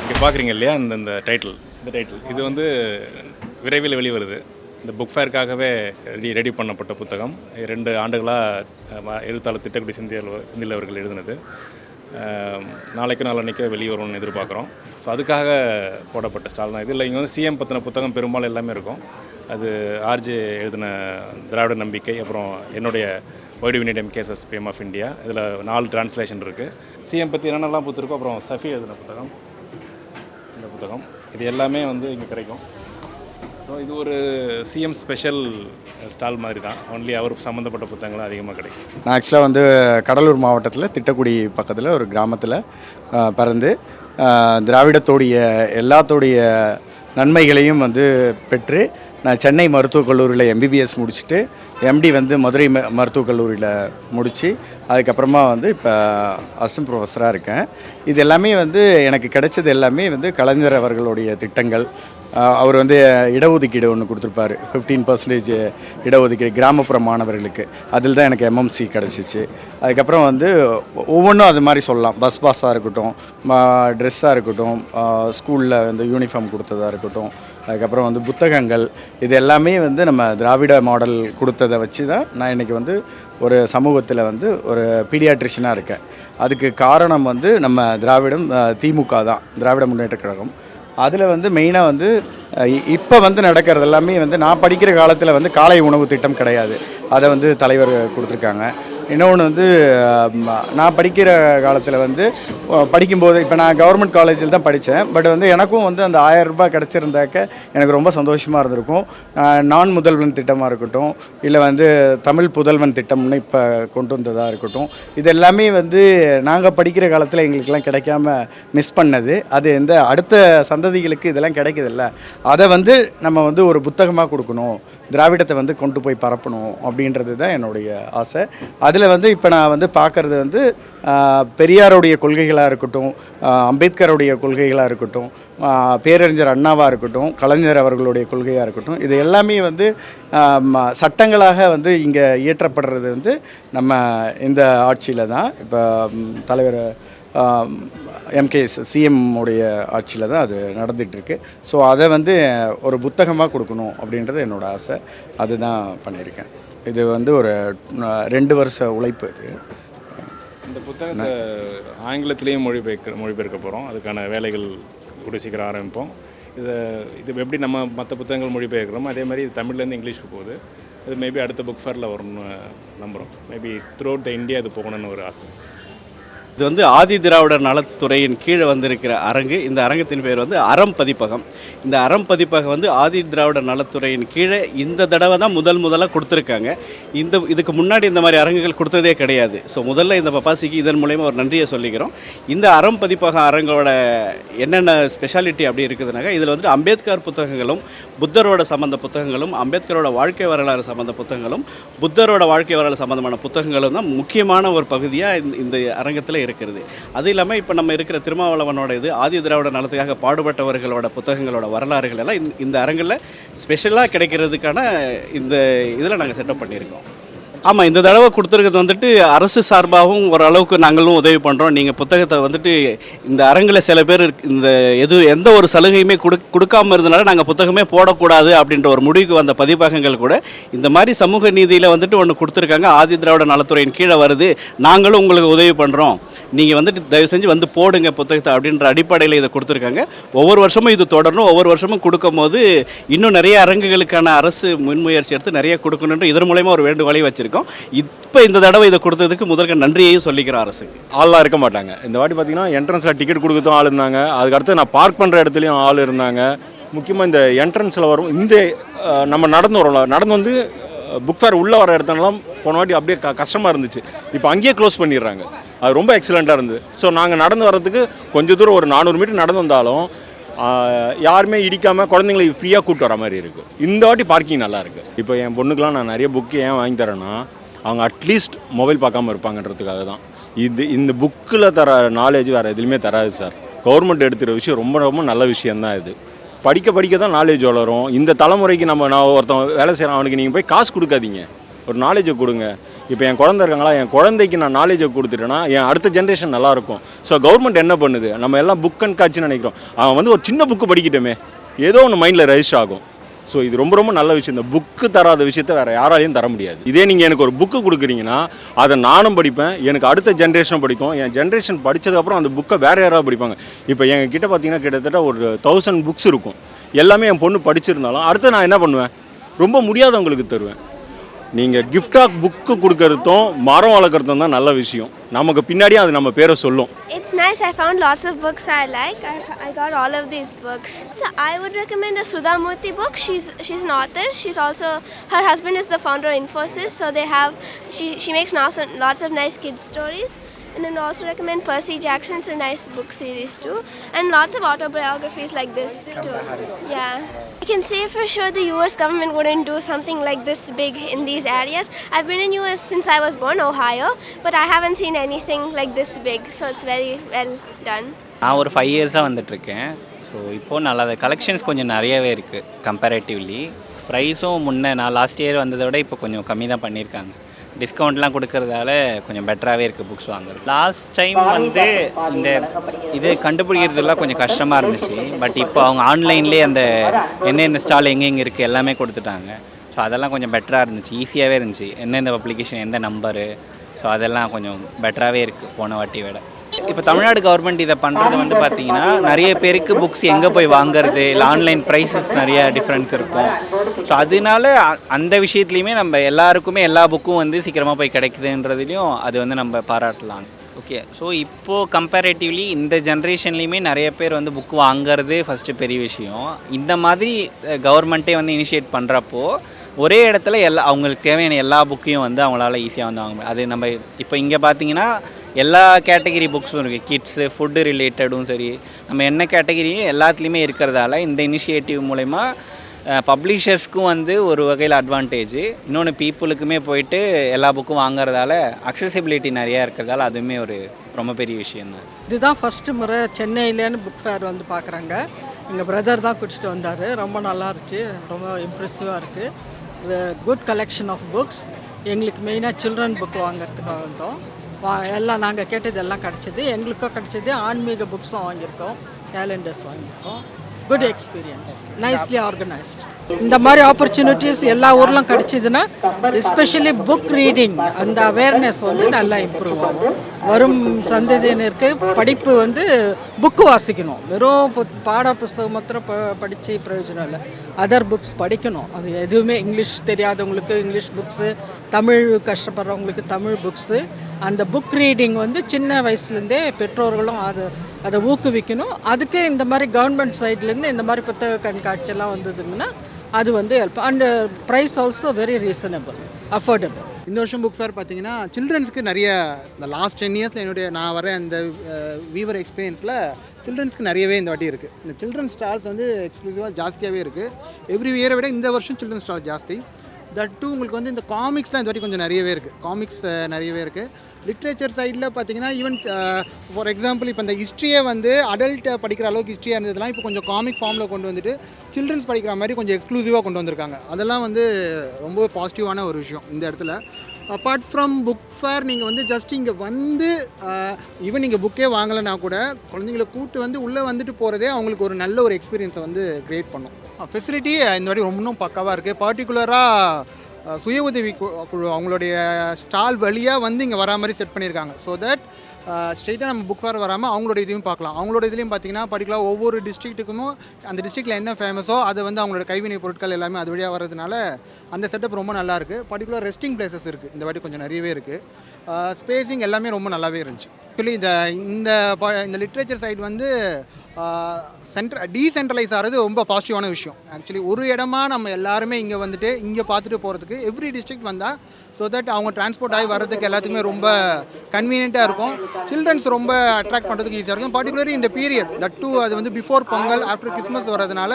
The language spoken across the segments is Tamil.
இங்கே பார்க்குறீங்க இல்லையா இந்த டைட்டில் இது வந்து விரைவில் வெளிவருது. இந்த புக் ஃபேருக்காகவே ரெடி பண்ணப்பட்ட புத்தகம். 2 ஆண்டுகளாக எழுத்தாளர் திட்டக்குடி செந்தில் அவர்கள் எழுதினது. நாளைக்கு நாளன்னைக்கு வெளியே வரும்னு எதிர்பார்க்குறோம். ஸோ அதுக்காக போடப்பட்ட ஸ்டால் தான் இது. இல்லை, இங்கே வந்து சிஎம் பற்றின புத்தகம் பெரும்பாலும் எல்லாமே இருக்கும். அது ஆர்ஜே எழுதின திராவிட நம்பிக்கை, அப்புறம் என்னுடைய why do we need cases PM of India, இதில் 4 டிரான்ஸ்லேஷன் இருக்குது. சிஎம் பற்றி என்னென்னலாம் புத்திருக்கோம், அப்புறம் சஃபி எழுதின புத்தகம், இந்த புத்தகம், இது எல்லாமே வந்து இங்கே கிடைக்கும். ஸோ இது ஒரு சிஎம் ஸ்பெஷல் ஸ்டால் மாதிரி தான். ஒன்லி அவர் சம்மந்தப்பட்ட புத்தகங்களும் அதிகமாக கிடைக்கும். நான் ஆக்சுவலாக வந்து கடலூர் மாவட்டத்தில் திட்டக்குடி பக்கத்தில் ஒரு கிராமத்தில் பிறந்து திராவிடத்தோடைய எல்லாத்தோடைய நன்மைகளையும் வந்து பெற்று நான் சென்னை மருத்துவக் கல்லூரியில் எம்பிபிஎஸ் முடிச்சுட்டு எம்டி வந்து மதுரை மருத்துவக் கல்லூரியில் முடித்து அதுக்கப்புறமா வந்து இப்போ அசிஸ்டன்ட் ப்ரொஃபஸராக இருக்கேன். இது எல்லாமே வந்து எனக்கு கிடைச்சது எல்லாமே வந்து கலைஞர் அவர்களுடைய திட்டங்கள். அவர் வந்து இடஒதுக்கீடு ஒன்று கொடுத்துருப்பாரு, 15% இடஒதுக்கீடு கிராமப்புற மாணவர்களுக்கு. அதில் தான் எனக்கு எம்எம்சி கிடச்சிச்சு. அதுக்கப்புறம் வந்து ஒவ்வொன்றும் அது மாதிரி சொல்லலாம். பஸ் பாஸாக இருக்கட்டும், ட்ரெஸ்ஸாக இருக்கட்டும், ஸ்கூலில் வந்து யூனிஃபார்ம் கொடுத்ததாக இருக்கட்டும், அதுக்கப்புறம் வந்து புத்தகங்கள், இது எல்லாமே வந்து நம்ம திராவிட மாடல் கொடுத்ததை வச்சு தான் நான் இன்றைக்கி வந்து ஒரு சமூகத்தில் வந்து ஒரு பீடியாட்ரிஷனாக இருக்கேன். அதுக்கு காரணம் வந்து நம்ம திமுக தான், திராவிட முன்னேற்றக் கழகம். அதில் வந்து மெயினாக வந்து இப்போ வந்து நடக்கிறது எல்லாமே வந்து நான் படிக்கிற காலத்தில் வந்து காலை உணவு திட்டம் கிடையாது. அதை வந்து தலைவர் கொடுத்துருக்காங்க. இன்னொன்று வந்து நான் படிக்கிற காலத்தில் வந்து படிக்கும்போது, இப்போ நான் கவர்மெண்ட் காலேஜில் தான் படித்தேன். பட் வந்து எனக்கும் வந்து அந்த 1000 ரூபாய் கிடச்சிருந்தாக்க எனக்கு ரொம்ப சந்தோஷமாக இருந்திருக்கும். நான் முதல்வன் திட்டமாக இருக்கட்டும், இல்லை வந்து தமிழ் புதல்வன் திட்டம்னு இப்போ கொண்டு வந்ததாக இருக்கட்டும், இது எல்லாமே வந்து நாங்கள் படிக்கிற காலத்தில் எங்களுக்கெல்லாம் கிடைக்காம மிஸ் பண்ணது. அது இந்த அடுத்த சந்ததிகளுக்கு இதெல்லாம் கிடைக்குதில்ல, அதை வந்து நம்ம வந்து ஒரு புத்தகமாக கொடுக்கணும், திராவிடத்தை வந்து கொண்டு போய் பரப்பணும் அப்படின்றது தான் என்னுடைய ஆசை. அதில் வந்து இப்போ நான் வந்து பார்க்குறது வந்து பெரியாருடைய கொள்கைகளாக இருக்கட்டும், அம்பேத்கருடைய கொள்கைகளாக இருக்கட்டும், பேரறிஞர் அண்ணாவாக இருக்கட்டும், கலைஞர் அவர்களுடைய கொள்கையாக இருக்கட்டும், இது எல்லாமே வந்து சட்டங்களாக வந்து இங்கே இயற்றப்படுறது வந்து நம்ம இந்த ஆட்சியில் தான். இப்போ தலைவர் சிஎம் உடைய ஆட்சியில் தான் அது நடந்துகிட்ருக்கு. ஸோ அதை வந்து ஒரு புத்தகமாக கொடுக்கணும் அப்படின்றது என்னோடய ஆசை. அதுதான் பண்ணியிருக்கேன். இது வந்து ஒரு 2 வருஷ உழைப்பு. இது இந்த புத்தகத்தை ஆங்கிலத்திலேயும் மொழிபெயர்க்க போகிறோம். அதுக்கான வேலைகள் கூடிய சீக்கிரம் ஆரம்பிப்போம். இது எப்படி நம்ம மற்ற புத்தகங்கள் மொழிபெயர்க்கிறோம், அதே மாதிரி இது தமிழ்லேருந்து இங்கிலீஷ்க்கு போகுது. இது மேபி அடுத்த புக் ஃபேரில் வரும்னு நம்புகிறோம். Maybe through out the India இது போகணுன்னு ஒரு ஆசை. இது வந்து ஆதி திராவிடர் நலத்துறையின் கீழே வந்திருக்கிற அரங்கு. இந்த அரங்கத்தின் பேர் வந்து அறம் பதிப்பகம். இந்த அறம் பதிப்பகம் வந்து ஆதி திராவிடர் நலத்துறையின் கீழே இந்த தடவை தான் முதலாக கொடுத்துருக்காங்க. இதுக்கு முன்னாடி இந்த மாதிரி அரங்குகள் கொடுத்ததே கிடையாது. ஸோ முதல்ல இந்த பப்பாசிக்கு இதன் மூலயமா ஒரு நன்றியை சொல்லிக்கிறோம். இந்த அறம் பதிப்பகம் அரங்கோட என்னென்ன ஸ்பெஷாலிட்டி அப்படி இருக்குதுனாக்கா, இதில் வந்து அம்பேத்கர் புத்தகங்களும், புத்தரோட சம்மந்த புத்தகங்களும், அம்பேத்கரோட வாழ்க்கை வரலாறு சம்மந்த புத்தகங்களும், புத்தரோட வாழ்க்கை வரலாறு சம்மந்தமான புத்தகங்களும் தான் முக்கியமான ஒரு பகுதியாக இந்த அரங்கத்தில் இருக்கிறது. அது இல்லாமல் இப்போ நம்ம இருக்கிற திருமாவளவனோட இது ஆதி திராவிட நலத்துக்காக பாடுபட்டவர்களோட புத்தகங்களோட வரலாறுகள் எல்லாம் இந்த அரங்கில் ஸ்பெஷலாக கிடைக்கிறதுக்கான இந்த இதில் நாங்கள் செட்டப் பண்ணியிருக்கோம். ஆமாம், இந்த தடவை கொடுத்துருக்கிறது வந்துட்டு அரசு சார்பாகவும் ஓரளவுக்கு நாங்களும் உதவி பண்ணுறோம். நீங்கள் புத்தகத்தை வந்துட்டு இந்த அரங்கில் சில பேர் எந்த ஒரு சலுகையுமே கொடுக்காமல் இருந்தனால நாங்கள் புத்தகமே போடக்கூடாது அப்படின்ற ஒரு முடிவுக்கு வந்த பதிப்பகங்கள் கூட இந்த மாதிரி சமூக நீதியில் வந்துட்டு ஒன்று கொடுத்துருக்காங்க. ஆதி திராவிட நலத்துறையின் கீழே வருது, நாங்களும் உங்களுக்கு உதவி பண்ணுறோம், நீங்கள் வந்துட்டு தயவு செஞ்சு வந்து போடுங்க புத்தகத்தை அப்படின்ற அடிப்படையில் இதை கொடுத்துருக்காங்க. ஒவ்வொரு வருஷமும் இது தொடரணும். ஒவ்வொரு வருஷமும் கொடுக்கும் போது இன்னும் நிறைய அரங்குகளுக்கான அரசு முன்முயற்சி எடுத்து நிறைய கொடுக்கணுன்ற இதன் மூலயமா ஒரு வேண்டுகோளை வச்சிருக்கோம். இப்போ இந்த தடவை இதை கொடுத்ததுக்கு முதல்ல நன்றியையும் சொல்லிக்கிற அரசுக்கு. ஆள்லாம் இருக்க மாட்டாங்க. இந்த வாட்டி பார்த்தீங்கன்னா என்ட்ரன்ஸில் டிக்கெட் கொடுக்கறதும் ஆள் இருந்தாங்க. அதுக்கடுத்து நான் பார்க் பண்ணுற இடத்துலையும் ஆள் இருந்தாங்க. முக்கியமாக இந்த என்ட்ரன்ஸில் வரும் இந்த நம்ம நடந்து வந்து புக் ஃபேர் உள்ளே வர இடத்துலலாம் போன வாட்டி அப்படியே கஷ்டமாக இருந்துச்சு. இப்போ அங்கேயே க்ளோஸ் பண்ணிடுறாங்க. அது ரொம்ப எக்ஸலண்ட்டாக இருந்தது. ஸோ நாங்கள் நடந்து வர்றதுக்கு கொஞ்சம் தூரம் ஒரு 400 மீட்டர் நடந்து வந்தாலும் யாருமே இடிக்காமல் குழந்தைங்களை ஃப்ரீயாக கூப்பிட்டு வர மாதிரி இருக்குது. இந்த வாட்டி பார்க்கிங் நல்லா இருக்குது. இப்போ என் பொண்ணுக்கெலாம் நான் நிறைய புக்கு ஏன் வாங்கி தரேன்னா, அவங்க அட்லீஸ்ட் மொபைல் பார்க்காம இருப்பாங்கன்றதுக்காக தான். இந்த புக்கில் தர நாலேஜ் வேறு எதுலையுமே தராது சார். கவர்மெண்ட் எடுத்துகிற விஷயம் ரொம்ப ரொம்ப நல்ல விஷயந்தான். இது படிக்க தான் நாலேஜ் வளரும். இந்த தலைமுறைக்கு நான் ஒருத்தன் வேலை செய்கிறேன், அவனுக்கு நீங்கள் போய் காசு கொடுக்காதீங்க, ஒரு நாலேஜை கொடுங்க. இப்போ என் குழந்தை இருக்காங்களா, என் குழந்தைக்கு நான் நாலேஜை கொடுத்துட்டேன்னா என் அடுத்த ஜென்ரேஷன் நல்லாயிருக்கும். ஸோ கவர்மெண்ட் என்ன பண்ணுது, நம்ம எல்லாம் புக் அண்ட் காட்சின்னு நினைக்கிறோம். அவன் வந்து ஒரு சின்ன புக்கு படிக்கட்டுமே, ஏதோ ஒன்று மைண்டில் ரெஜிஸ்டர் ஆகும். ஸோ இது ரொம்ப ரொம்ப நல்ல விஷயம். இந்த புக்கு தராத விஷயத்த வேறு யாராலையும் தர முடியாது. இதே நீங்கள் எனக்கு ஒரு புக்கு கொடுக்குறீங்கன்னா அதை நானும் படிப்பேன், எனக்கு அடுத்த ஜென்ரேஷனும் படிக்கும். என் ஜென்ரேஷன் படித்ததுக்கப்புறம் அந்த புக்கை வேறு யாராவது படிப்பாங்க. இப்போ எங்கள் கிட்டே பார்த்தீங்கன்னா கிட்டத்தட்ட ஒரு 1000 புக்ஸ் இருக்கும். எல்லாமே என் பொண்ணு படிச்சிருந்தாலும் அடுத்து நான் என்ன பண்ணுவேன், ரொம்ப முடியாதவங்களுக்கு தருவேன். நீங்கள் கிஃப்டாக புக்கு கொடுக்கறதும் மரம் வளர்க்குறதும் தான் நல்ல விஷயம். நமக்கு பின்னாடியே அது நம்ம பேரை சொல்லும். It's nice. I found lots of books I like. I got all of these books. So I would recommend the Sudha Murthy book. She's an author. She's also, her husband is the founder of Infosys. So they have, she makes lots of nice kids stories. And then also recommend Percy Jackson's a nice book series too. And lots of autobiographies like this too. Yeah. I can say for sure the US government wouldn't do something like this big in these areas. I've been in US since I was born, Ohio, but I haven't seen anything like this big. So it's very well done. நான் ஒரு 5 இயர்ஸாக வந்துட்டுருக்கேன். ஸோ இப்போது நல்லா கலெக்ஷன்ஸ் கொஞ்சம் நிறையவே இருக்குது கம்பேரேட்டிவ்லி. ப்ரைஸும் முன்னே நான் லாஸ்ட் இயர் வந்ததை விட இப்போ கொஞ்சம் கம்மி தான் பண்ணியிருக்காங்க. டிஸ்கவுண்ட்லாம் கொடுக்கறதால கொஞ்சம் பெட்டராகவே இருக்குது புக்ஸ் வாங்குறது. லாஸ்ட் டைம் வந்து இந்த இது கண்டுபிடிக்கிறதுலாம் கொஞ்சம் கஷ்டமாக இருந்துச்சு. பட் இப்போ அவங்க ஆன்லைன்லேயே அந்த எந்தெந்த ஸ்டால் எங்கெங்கே இருக்குது எல்லாமே கொடுத்துட்டாங்க. ஸோ அதெல்லாம் கொஞ்சம் பெட்டராக இருந்துச்சு, ஈஸியாகவே இருந்துச்சு. எந்தெந்த பப்ளிகேஷன் எந்த நம்பரு, ஸோ அதெல்லாம் கொஞ்சம் பெட்டராகவே இருக்குது போன வாட்டி விட. இப்போ தமிழ்நாடு கவர்மெண்ட் இதை பண்ணுறது வந்து பார்த்திங்கன்னா நிறைய பேருக்கு புக்ஸ் எங்கே போய் வாங்குறது, இல்லை ஆன்லைன் ப்ரைஸஸ் நிறைய டிஃப்ரென்ஸ் இருக்கும். ஸோ அதனால அந்த விஷயத்துலையுமே நம்ம எல்லாருக்குமே எல்லா புக்கும் வந்து சீக்கிரமாக போய் கிடைக்குதுன்றதுலையும் அது வந்து நம்ம பாராட்டலாம். ஓகே, ஸோ இப்போது கம்பேரேட்டிவ்லி இந்த ஜென்ரேஷன்லேயுமே நிறைய பேர் வந்து புக்கு வாங்கிறது ஃபஸ்ட்டு பெரிய விஷயம். இந்த மாதிரி கவர்மெண்ட்டே வந்து இனிஷியேட் பண்ணுறப்போ ஒரே இடத்துல அவங்களுக்கு தேவையான எல்லா புக்கையும் வந்து அவங்களால ஈஸியாக வந்து வாங்க முடியும். அது நம்ம இப்போ இங்கே பார்த்தீங்கன்னா எல்லா கேட்டகிரி புக்ஸும் இருக்குது. கிட்ஸு, ஃபுட்டு ரிலேட்டடும் சரி, நம்ம என்ன கேட்டகிரியும் எல்லாத்துலேயுமே இருக்கிறதால இந்த இனிஷியேட்டிவ் மூலமா பப்ளிஷர்ஸ்க்கும் வந்து ஒரு வகையில் அட்வான்டேஜ். இன்னொன்று பீப்புளுக்குமே போயிட்டு எல்லா புக்கும் வாங்குறதால அக்சசிபிலிட்டி நிறையா இருக்கிறதால அதுவுமே ஒரு ரொம்ப பெரிய விஷயந்தான். இதுதான் ஃபஸ்ட்டு முறை சென்னையிலேன்னு புக் ஃபேர் வந்து பார்க்குறாங்க. எங்கள் பிரதர் தான் கூட்டிகிட்டு வந்தார். ரொம்ப நல்லா இருந்துச்சு, ரொம்ப இம்ப்ரெசிவாக இருக்குது. Good collection of books. எங்களுக்கு மெயினாக சில்ட்ரன் புக் வாங்கிறதுக்காக வந்தோம். எல்லாம் நாங்கள் கேட்டது எல்லாம் கிடச்சிது. எங்களுக்கும் கிடச்சிது. ஆன்மீக புக்ஸும் வாங்கியிருக்கோம், கேலண்டர்ஸ் வாங்கியிருக்கோம். Good experience, nicely organised. இந்த மாதிரி ஆப்பர்ச்சுனிட்டிஸ் எல்லா ஊர்லும் கிடச்சிதுன்னா எஸ்பெஷலி புக் ரீடிங் அந்த அவேர்னஸ் வந்து நல்லா இம்ப்ரூவ் ஆகும். வரும் சந்ததியினருக்கு படிப்பு வந்து புக்கு வாசிக்கணும். வெறும் பாட புஸ்தகம் மாத்திரம் படித்து பிரயோஜனம் இல்லை. அதர் புக்ஸ் படிக்கணும். அது எதுவுமே இங்கிலீஷ் தெரியாதவங்களுக்கு இங்கிலீஷ் புக்ஸு, தமிழ் கஷ்டப்படுறவங்களுக்கு தமிழ் புக்ஸு. அந்த புக் ரீடிங் வந்து சின்ன வயசுலேருந்தே பெற்றோர்களும் அதை ஊக்குவிக்கணும். அதுக்கு இந்த மாதிரி கவர்மெண்ட் சைட்லேருந்து இந்த மாதிரி புத்தக கண்காட்சியெல்லாம் வந்ததுங்கன்னா அது வந்து help. And price also very reasonable, affordable. இந்த வருஷம் புக் ஃபேர் பார்த்தீங்கன்னா சில்ட்ரன்ஸ்க்கு நிறைய, இந்த லாஸ்ட் 10 இயர்ஸில் நான் வர இந்த வீவர் எக்ஸ்பீரியன்ஸில் சில்ட்ரன்ஸ்க்கு நிறையவே இந்த வாட்டி இருக்குது. இந்த சில்ட்ரன்ஸ் ஸ்டால்ஸ் வந்து எக்ஸ்க்ளூசிவாக ஜாஸ்தியாகவே இருக்குது. எவ்ரி இயரை விட இந்த வருஷம் சில்ட்ரன்ஸ் ஸ்டால் ஜாஸ்தி. தட் டூ உங்களுக்கு வந்து இந்த காமிக்ஸ்லாம் இந்த வாட்டி கொஞ்சம் நிறையவே இருக்குது. காமிக்ஸ் நிறையவே இருக்குது. லிட்ரேச்சர் சைடில் பார்த்தீங்கன்னா ஈவன் ஃபார் எக்ஸாம்பிள் இப்போ இந்த ஹிஸ்ட்ரியை வந்து அடல்ட் படிக்கிற அளவுக்கு ஹிஸ்ட்ரியாக இருந்ததுலாம் இப்போ கொஞ்சம் காமிக் ஃபார்மில் கொண்டு வந்துட்டு சில்ட்ரன்ஸ் படிக்கிற மாதிரி கொஞ்சம் எக்ஸ்க்ளூசிவாக கொண்டு வந்திருக்காங்க. அதெல்லாம் வந்து ரொம்ப பாசிட்டிவான ஒரு விஷயம் இந்த இடத்துல. அப்பார்ட் ஃப்ரம் புக் ஃபேர் நீங்கள் வந்து ஜஸ்ட் இங்கே வந்து ஈவன் நீங்கள் புக்கே வாங்கலைன்னா கூட குழந்தைங்களை கூப்பிட்டு வந்து உள்ளே வந்துட்டு போகிறதே அவங்களுக்கு ஒரு நல்ல ஒரு எக்ஸ்பீரியன்ஸை வந்து க்ரியேட் பண்ணும். ஃபெசிலிட்டி இந்த வாட்டி இன்னும் பக்காவாக இருக்குது. பர்டிகுலராக சுய உதவி குழு அவங்களுடைய ஸ்டால் வழியாக வந்து இங்கே வரா மாதிரி செட் பண்ணியிருக்காங்க. ஸோ தட் ஸ்ட்ரெயிட்டாக நம்ம புக் ஃபேர் வராமல் அவங்களோட இதையும் பார்க்கலாம். அவங்களோட இதுலேயும் பார்த்தீங்கன்னா பர்டிகுலர் ஒவ்வொரு டிஸ்ட்ரிக்ட்டுக்கும் அந்த டிஸ்ட்ரிக்டில் என்ன ஃபேமஸோ அதை வந்து அவங்களோட கைவினை பொருட்கள் எல்லாமே அது வழியாக வர்றதுனால அந்த செட்டப் ரொம்ப நல்லாயிருக்கு. பர்டிகுலர் ரெஸ்டிங் பிளேசஸ் இருக்குது இந்த வாட்டி கொஞ்சம் நிறையவே இருக்குது. ஸ்பேஸிங் எல்லாமே ரொம்ப நல்லாவே இருந்துச்சு. ஆக்சுவலி இந்த லிட்ரேச்சர் சைடு வந்து டீசென்ட்ரலைஸ் ஆகிறது ரொம்ப பாசிட்டிவான விஷயம். ஆக்சுவலி ஒரு இடமா நம்ம எல்லாருமே இங்கே வந்துட்டு இங்கே பார்த்துட்டு போகிறதுக்கு எவ்ரி டிஸ்ட்ரிக்ட் வந்தால் ஸோ தட் அவங்க டிரான்ஸ்போர்ட் ஆகி வர்றதுக்கு எல்லாத்துக்குமே ரொம்ப கன்வீனியண்ட்டாக இருக்கும். சில்ட்ரன்ஸ் ரொம்ப அட்ராக்ட் பண்ணுறதுக்கு ஈஸியாக இருக்கும். பர்டிகுலர்லி இந்த பீரியட் தட் டூ அது வந்து பிஃபோர் பொங்கல் ஆஃப்டர் கிறிஸ்மஸ் வரதுனால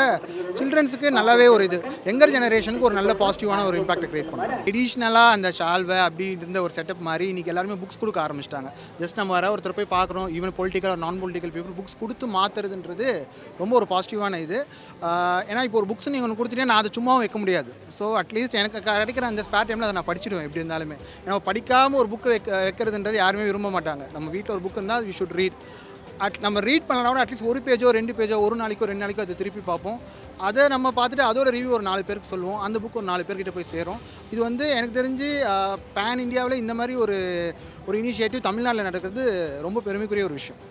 சில்ட்ரன்ஸுக்கு நல்லாவே ஒரு இது யங்கர் ஜெனரேஷனுக்கு ஒரு நல்ல பாசிட்டிவான ஒரு இம்பாக்ட் கிரியேட் பண்ணும். ட்ரெடிஷ்னலாக அந்த ஷால்வை அப்படி இருந்த ஒரு செட்டப் மாதிரி இன்றைக்கி எல்லாருமே புக்ஸ் கொடுக்க ஆரம்பிச்சிட்டாங்க. ஜஸ்ட் நம்ம வர ஒருத்தர் போய் பார்க்குறோம், ஈவன் பொலிட்டிக்கல் நான் பொலிட்டிக்கல் பீப்புள் புக்ஸ் கொடுத்து மாற்றுறதுன்றது ரொம்ப ஒரு பாசிட்டிவான இது. ஏன்னா இப்போ ஒரு புக்ஸ் நீங்கள் ஒன்று கொடுத்துட்டே நான் அதை சும்மாவும் வைக்க முடியாது. ஸோ அட்லீஸ்ட் எனக்கு கிடைக்கிற அந்த ஸ்பேர் டைமில் அதை நான் படிச்சிடுவேன் எப்படி இருந்தாலுமே. ஏன்னா படிக்காமல் ஒரு புக்கு வைக்கிறதுன்றது யாருமே விரும்ப மாட்டாங்க. நம்ம வீட்டில் ஒரு புக் இருந்தால் வி ஷுட் ரீட். நம்ம ரீட் பண்ணலாம், அட்லீஸ்ட் ஒரு பேஜோ 2 பேஜோ ஒரு நாளைக்கோ 2 நாளைக்கோ அதை திருப்பி பார்ப்போம். அதை நம்ம பார்த்துட்டு அதோட ரிவ்யூ ஒரு 4 பேருக்கு சொல்லுவோம். அந்த புக் ஒரு 4 பேர்கிட்ட போய் சேரும். இது வந்து எனக்கு தெரிஞ்சு பேன் இந்தியாவில் இந்த மாதிரி ஒரு இனிஷியேட்டிவ் தமிழ்நாட்டில் நடக்கிறது ரொம்ப பெருமைக்குரிய ஒரு விஷயம்.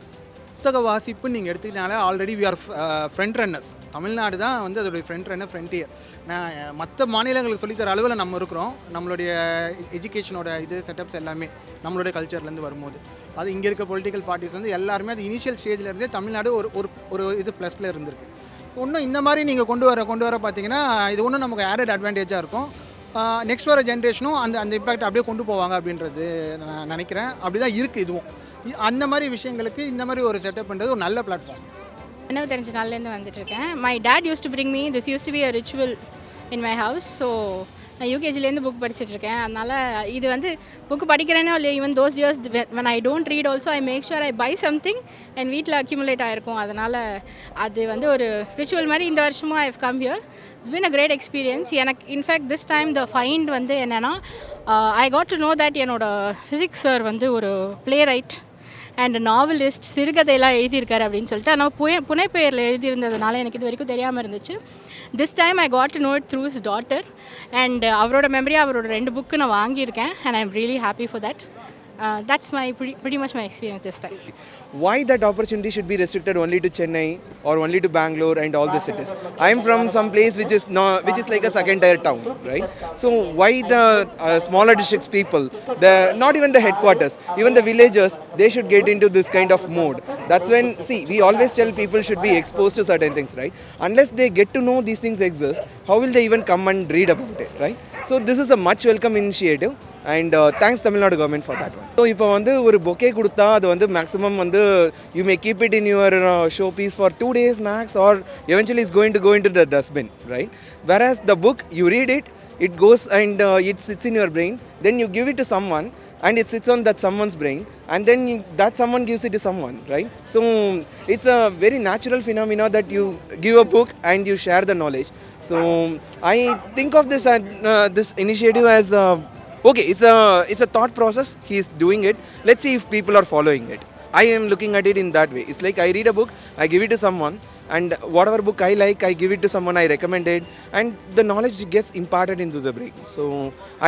புத்தக வாசிப்புன்னு நீங்கள் எடுத்துக்கிட்டாலே already we are front runners. Tamil Nadu தான் வந்து அதோடைய ஃப்ரண்ட் ரன்னர், ஃப்ரண்டியர். நான் மற்ற மாநிலங்களுக்கு சொல்லித்தர அளவில் நம்ம இருக்கிறோம். நம்மளுடைய எஜுகேஷனோட இது செட்டப்ஸ் எல்லாமே நம்மளுடைய கல்ச்சர்லேருந்து வரும்போது அது இங்கே இருக்க பொலிட்டிக்கல் பார்ட்டிஸ்லேருந்து எல்லாருமே அது இனிஷியல் ஸ்டேஜில் இருந்தே தமிழ்நாடு ஒரு இது ப்ளஸில் இருந்திருக்கு. இன்னும் இந்த மாதிரி நீங்கள் கொண்டு வர பார்த்தீங்கன்னா இது ஒன்றும் நமக்கு ஆடட் அட்வான்டேஜாக இருக்கும். நெக்ஸ்ட் வர ஜென்ரேஷனும் அந்த இம்பாக்ட் அப்படியே கொண்டு போவாங்க அப்படின்றது நான் நினைக்கிறேன். அப்படி தான் இருக்குது இதுவும். அந்த மாதிரி விஷயங்களுக்கு இந்த மாதிரி ஒரு செட்டப்ன்றது ஒரு நல்ல பிளாட்ஃபார்ம். என்ன தெரிஞ்ச நாள்லேருந்து வந்துட்டுருக்கேன். My dad use to bring me this use to be a ritual in my house. So நான் யூகேஜிலேருந்து புக் படிச்சுட்ருக்கேன். அதனால் இது வந்து புக்கு படிக்கிறேனோ இல்லையா, even those years when I don't read also I make sure I buy something and வீட்டில் அக்யூமுலேட் ஆகிருக்கும். அதனால் அது வந்து ஒரு ரிச்சுவல் மாதிரி இந்த வருஷமும் I have come here. It's been a great experience. எனக்கு in fact this time the find வந்து என்னென்னா I got to know that என்னோட ஃபிசிக்ஸ் சார் வந்து ஒரு ப்ளே ரைட் அண்ட் நாவலிஸ்ட், சிறுகதையெல்லாம் எழுதியிருக்காரு அப்படின்னு சொல்லிட்டு. ஆனால் புனைப்பெயரில் எழுதியிருந்ததுனால எனக்கு இது வரைக்கும் தெரியாமல் இருந்துச்சு. This time I got to know it through his daughter and அவரோட மெமரியாக அவரோட 2 புக்கு நான் வாங்கியிருக்கேன். And I am really happy for that. That's my pretty much my experience this time. Why that opportunity should be restricted only to Chennai or only to Bangalore and all the cities? I am from some place which is like a second tier town, right? So why the smaller districts people, not even the headquarters, even the villagers, they should get into this kind of mode. That's when, see, we always tell people should be exposed to certain things, right? Unless they get to know these things exist, how will they even come and read about it, right? So this is a much welcome initiative. And thanks Tamil Nadu government for that one. So இப்போ வந்து ஒரு பொக்கே கொடுத்தா அது வந்து மேக்ஸிமம் வந்து you may keep it in your showpiece for 2 days max or eventually is going to go in to the dustbin, right? Whereas the book you read it goes and it sits in your brain, then you give it to someone and it sits on that someone's brain and then that someone gives it to someone, right? So it's a very natural phenomena that you give a book and you share the knowledge. So I think of this initiative as okay, it's a thought process. He is doing it. Let's see if people are following it. I am looking at it in that way. It's like I read a book, I give it to someone, and whatever book I like, I give it to someone, I recommend it, and the knowledge gets imparted into the brain. So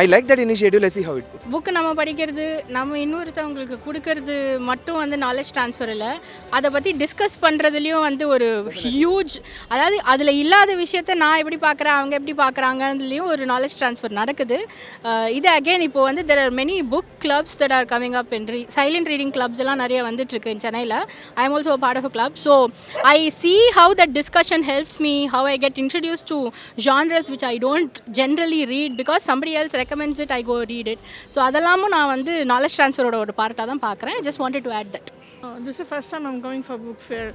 I like that initiative. Let's see how it goes. Book நம்ம படிக்கிறது, நம்ம இன்னொருத்தவங்களுக்கு கொடுக்கறது மட்டும் வந்து நாலேஜ் ட்ரான்ஸ்ஃபர் இல்லை, அதை பற்றி டிஸ்கஸ் பண்ணுறதுலையும் வந்து ஒரு ஹியூஜ், அதாவது அதில் இல்லாத விஷயத்த நான் எப்படி பார்க்குறேன், அவங்க எப்படி பார்க்குறாங்கன்றதுலையும் ஒரு நாலேஜ் ட்ரான்ஸ்ஃபர் நடக்குது. இது அகெயின் இப்போ வந்து there are many book clubs that are coming up in silent reading clubs எல்லாம் நிறைய வந்துட்டுருக்கு in சென்னையில். I am also a part of a club. So I see how that discussion helps me, how I get introduced to genres which I don't generally read because somebody else recommends it, I go read it. So அதெல்லாமும் நான் வந்து knowledge transferோட ஒரு பார்ட்டாக தான் பார்க்குறேன். I just wanted to add that. This is the first time I'm going for book fair.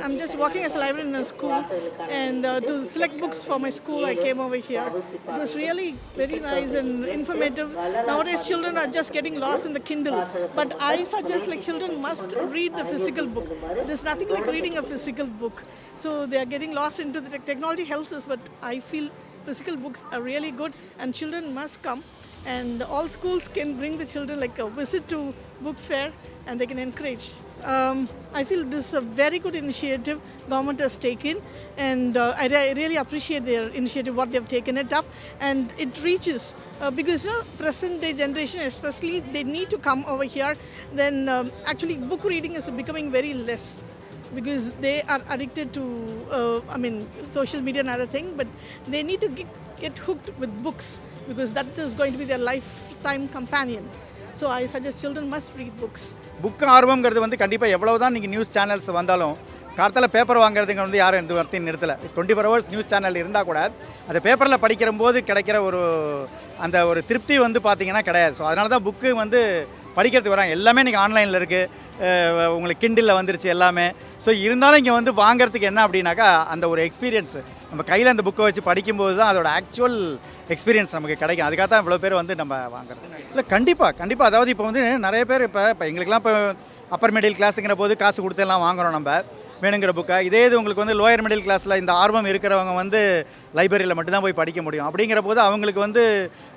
I'm just working as a librarian in a school, and to select books for my school I came over here. It was really very nice and informative. Nowadays children are just getting lost in the Kindle, but I suggest like children must read the physical book. There's nothing like reading a physical book. So they are getting lost into the technology helps us, but I feel physical books are really good and children must come. And all schools can bring the children like a visit to book fair and they can encourage. I feel this is a very good initiative government has taken, and I really appreciate their initiative, what they have taken it up, and it reaches because present day generation especially, they need to come over here. Then actually book reading is becoming very less because they are addicted to social media and other thing, but they need to get hooked with books because that is going to be their lifetime companion. So I suggest children must read books. Book ஆர்வங்கிறது வந்து கண்டிப்பாக எவ்வளோ தான் நீங்கள் நியூஸ் சேனல்ஸ் வந்தாலும் காலத்தில் பேப்பர் வாங்குறதுங்க வந்து யாரும் எந்த வார்த்தையும் நிறுத்தலை. 24 hours நியூஸ் சேனல் இருந்தால் கூட அந்த பேப்பரில் படிக்கிற போது கிடைக்கிற அந்த ஒரு திருப்தி வந்து பார்த்திங்கன்னா கிடையாது. ஸோ அதனால தான் புக்கு வந்து படிக்கிறதுக்கு வராங்க. எல்லாமே இன்றைக்கி ஆன்லைனில் இருக்குது, உங்களுக்கு கிண்டிலில் வந்துருச்சு எல்லாமே. ஸோ இருந்தாலும் இங்கே வந்து வாங்குறதுக்கு என்ன அப்படின்னாக்கா அந்த ஒரு எக்ஸ்பீரியன்ஸு நம்ம கையில் அந்த புக்கை வச்சு படிக்கும்போது தான் அதோட ஆக்சுவல் எக்ஸ்பீரியன்ஸ் நமக்கு கிடைக்கும். அதுக்காக தான் இவ்வளோ பேர் வந்து நம்ம வாங்குறது. இல்லை கண்டிப்பாக அதாவது இப்போ வந்து நிறைய பேர் இப்போ எங்களுக்கெல்லாம் இப்போ அப்பர் மிடில் கிளாஸுங்கிற போது காசு கொடுத்து எல்லாம் வாங்குகிறோம் நம்ம வேணுங்கிற புக்கை. இதே இது உங்களுக்கு வந்து லோயர் மிடில் கிளாஸில் இந்த ஆர்வம் இருக்கிறவங்க வந்து லைப்ரரியில் மட்டும்தான் போய் படிக்க முடியும். அப்படிங்கிற போது அவங்களுக்கு வந்து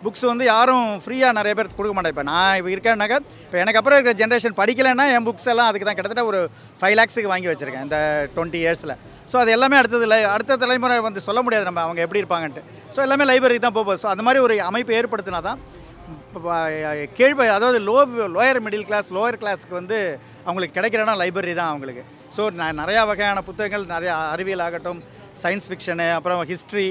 புக்ஸ் வந்து யாரும் ஃப்ரீயாக நிறைய பேர் கொடுக்க மாட்டேன். இப்போ நான் இப்போ இருக்கேன்னாக்கா இப்போ எனக்கு அப்புறம் இருக்கிற ஜென்ரேஷன் படிக்கலைன்னா என் புக்ஸ் எல்லாம் அதுக்கு தான் கிட்டத்தட்ட ஒரு 5 lakhs வாங்கி வச்சுருக்கேன் இந்த 20 yearsல. ஸோ அது எல்லாமே அடுத்த தலைமுறை வந்து சொல்ல முடியாது நம்ம அவங்க எப்படி இருப்பாங்கன்ட்டு. ஸோ எல்லாமே லைப்ரரி தான் போகுது. ஸோ அந்த மாதிரி ஒரு அமைப்பு ஏற்படுத்தினா தான் அதாவது லோயர் மிடில் கிளாஸ் லோயர் கிளாஸுக்கு வந்து அவங்களுக்கு கிடைக்கிற இடம் லைப்ரரி தான் அவங்களுக்கு. ஸோ நிறையா வகையான புத்தகங்கள், நிறையா அறிவியல் ஆகட்டும், சயின்ஸ் ஃபிக்ஷனு, அப்புறம் ஹிஸ்ட்ரி,